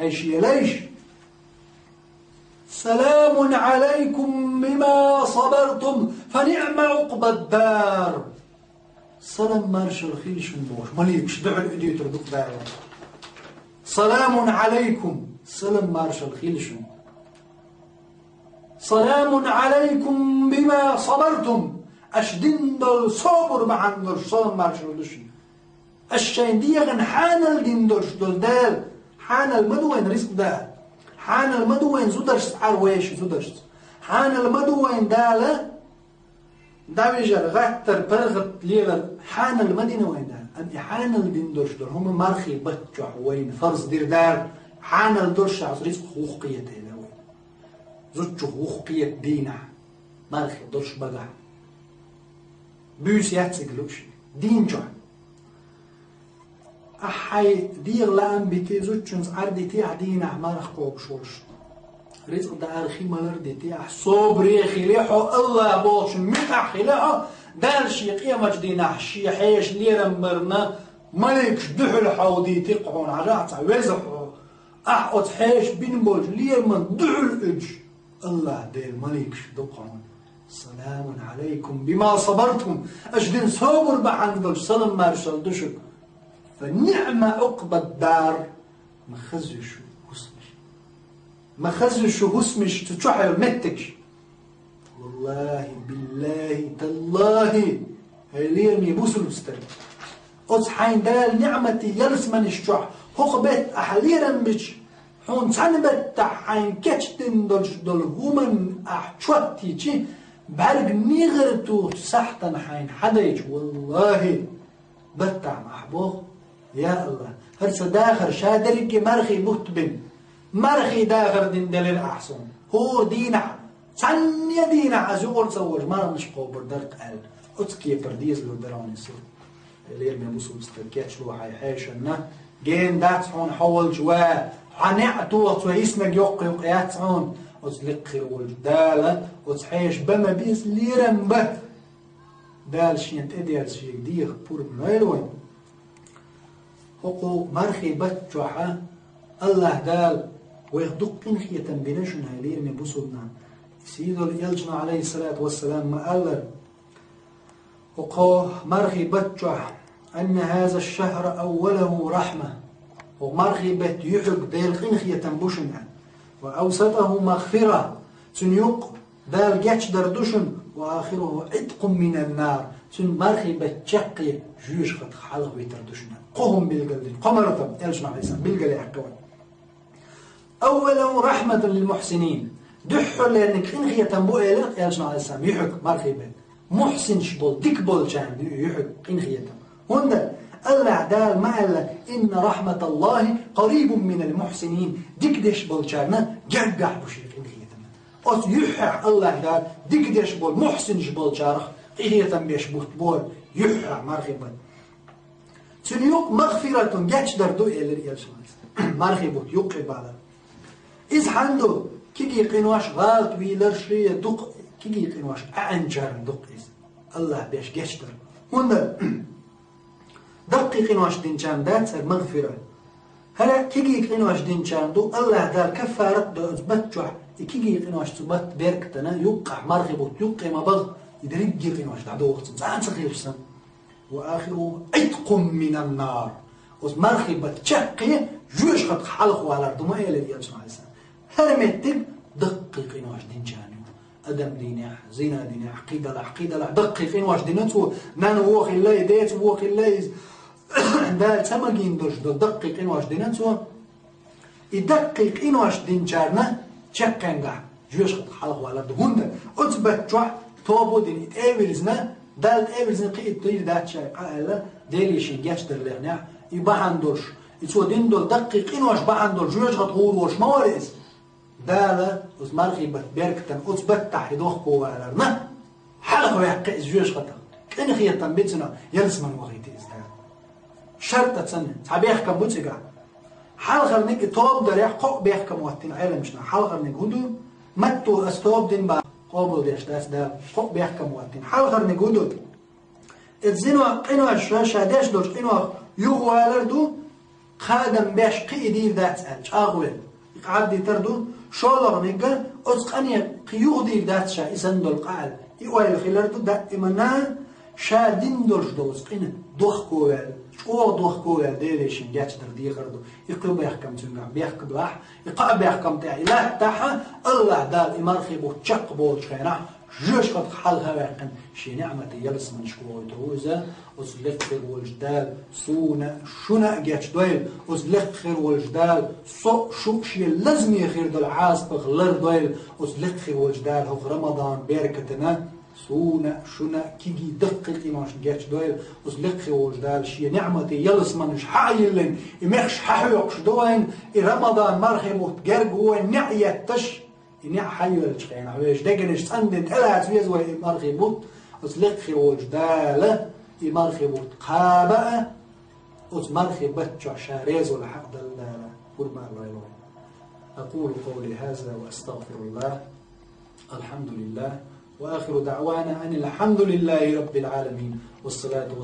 هيشي ليش سلام عليكم بما صبرتم فنعم عقبى الدار. سلام مارشال خيل شنبوش مليكش دعو الإديتر دوك دار سلام عليكم سلام مارشال خيل شن سلام عليكم بما صبرتم أشدين دول صبر بعندر سلام مارشال دشن الشين ديغن حان الدين دول دال حان المدوين رزق دال حان المدوين زودرش عرويش زودرش حان المدوين داله داويجر غاتر برغت ليلة حان المدينة وين دال أن حان الدين دورش دور هم مرخي بتجح وين فرز دير دار حان الدورش عصريس حقوقية هنا وين زوج حقوقية دينا مرخي دورش بقى بيوس ياتسجلوش دين جح أحي دير لام بيتي زوجنز عردي تي عدينا مرخ قوق شوش رزق دار خيمالر ديتي صبري خليحو الله بوش متع خليحو دار شي قيمة دينا شي حيش ليرا مرنا ملكش دحل حودي تقعون عجاعت ويزحو أحقت حيش بين بوج لير من دحل إج الله دير ملكش دقعون سلام عليكم بما صبرتم أجدين صبر بعندل سلام مارشال دشك فنعم عقبى الدار مخزش ما خزش اسمش تتشحر متكش والله بالله تالله هلير يبوس المستر حين دال نعمتي يلسمن الشح هو بيت أحليرا بيش حون تنبت حين كتشتن دول هومن أحشوتي شي بعرق نيغرتو سحتا حين حديج والله بتع محبوخ يا الله هرس داخر شادرك مرخي مهتبن مرخي داخر دين دليل أحسن هو دينا ثانية دينا أزور تصور ما مش قبر درق قال أتكي برديز لو دراني سو اللي يرمي بوسو مستركات شلو حيحيشنا جين دات هون حول جوا حنعتو وتويسنا يوق يوقيات هون وتلقي والدالة وتحيش بما بيس ليرن به دال شينت إديال شيك ديخ بور منويلوين هقو مرخي بتجوحا الله دال ويخدق إنخية بنشن هالير من بسودنا سيدو اليلجنا عليه الصلاة والسلام ما قال وقو مرخي بتجح أن هذا الشهر أوله رحمة ومرخي بت يحق ديل إنخية بشنا وأوسطه مغفرة تنيق دال جاتش دردشن وآخره عتق من النار تن مرخي بتشقي جيش خط حلق ويتردشنا قهم بالقلب قمرة يلجنا عليه السلام بالقلب يحكوان أولا رحمة للمحسنين دحر لأنك إنخية تنبوئي لك يلجنا عليه السلام يحك مرخي بيت محسن شبول ديك بول جان يحك إنخية هنا الله دال ما قال إن رحمة الله قريب من المحسنين ديك ديش بول جانا جرقح بشيك إنخية أس يحح الله دال ديك ديش بول محسن شبول جارخ إنخية بيشبوت بول يحح مرخي بيت تنيوك مغفرة جاتش دردو إلى يلجنا مرخي بوت يقرب على إذ عنده كي قنواش غالط ويلرشي دق كي قنواش أنجر دق إذ الله بيش جشتر هنا دقي قنواش دين جام دات سر مغفرة هلا كي قنواش دين جام دو الله دار كفارة دو أثبتجح كي قنواش تبت بيركتنا يوقع مرغبوت يوقع مبغ يدرج قنواش دعدو وقت زعان صغير سن وآخره عتق من النار ومرغبت شقي جوش خد حلقوا على الأرض ما إلى اليابس مع السنة هرمتك دقيق إنواش دين جانب أدم دينيح زينة دينيح عقيدة لا دقيق إنواش دينته نانو ووخ الله ديت ووخ الله ده تمجين درش دقيق إنواش دينته يدقيق إنواش دين جارنا شكين ده جوش خد حلقوا على الأرض هنده أثبت جوح توبو دين إيفلزنا دال إيفلزنا قيد طير دات شيء قال ديليشين جاتش درلغنيح يبقى عندوش يتسو دين دول دقيق إنواش بقى عندول جوش غطغور وش مواريس دالا وزمارخي بتبركتن أثبت يدوخ كوالرنا حلقوا يحقق جوش غطغ كأني خيطان بيتنا يلسمن وغيتي إزداد شرطة سنة تعبيخ كم بوتيقع حلقة لنك توب در يحقق بيخ كم واتين عيلة مشنا حلقة لنك هدو متو أستوب دين با قابل ديش داس دا قق بيخ كم واتين حلقة لنك هدو اتزينوا قنوا الشاشة داش دوش قنوا يغوالر دو خادم باش قيدير ذات أغوال يقعد يتردو شولر نيجا أسقني قيود دير ذات شا إسندل قال يوال خلردو دائما شادين دولش دوز قين دوخ كوال شو دوخ كوال ديريشن جاتش دردي خردو يقلب يحكم تنقع بيحكم بلاح يقع بيحكم تاعي لا تاعها الله دال إمارخي بو تشق بول شخينا جوش قد حالها ويقن شي نعمة يلس من شكوه تروزة وزلق خير والجدال سونا شنا جاتش دويل وزلق خير والجدال شو شي لازم يخير دول عاصب غلر دويل وزلق خير والجدال هو رمضان بيركتنا سونا شنا كيجي دقيق إيماش جاتش دويل وزلق خير والجدال شي نعمة يلس من شحايلن يمخش حيوكش دوين رمضان مرحمو تجرجو نعية تش إني حيول شخين عويش دقنش صندن تلات فيز وإمارخي بوت وزلقخي وجدالة إمارخي بوت قابة وزمارخي بتشع شاريز ولا حق دلالة والما الله يلوي. أقول قولي هذا وأستغفر الله. الحمد لله وآخر دعوانا أن الحمد لله رب العالمين والصلاة والسلام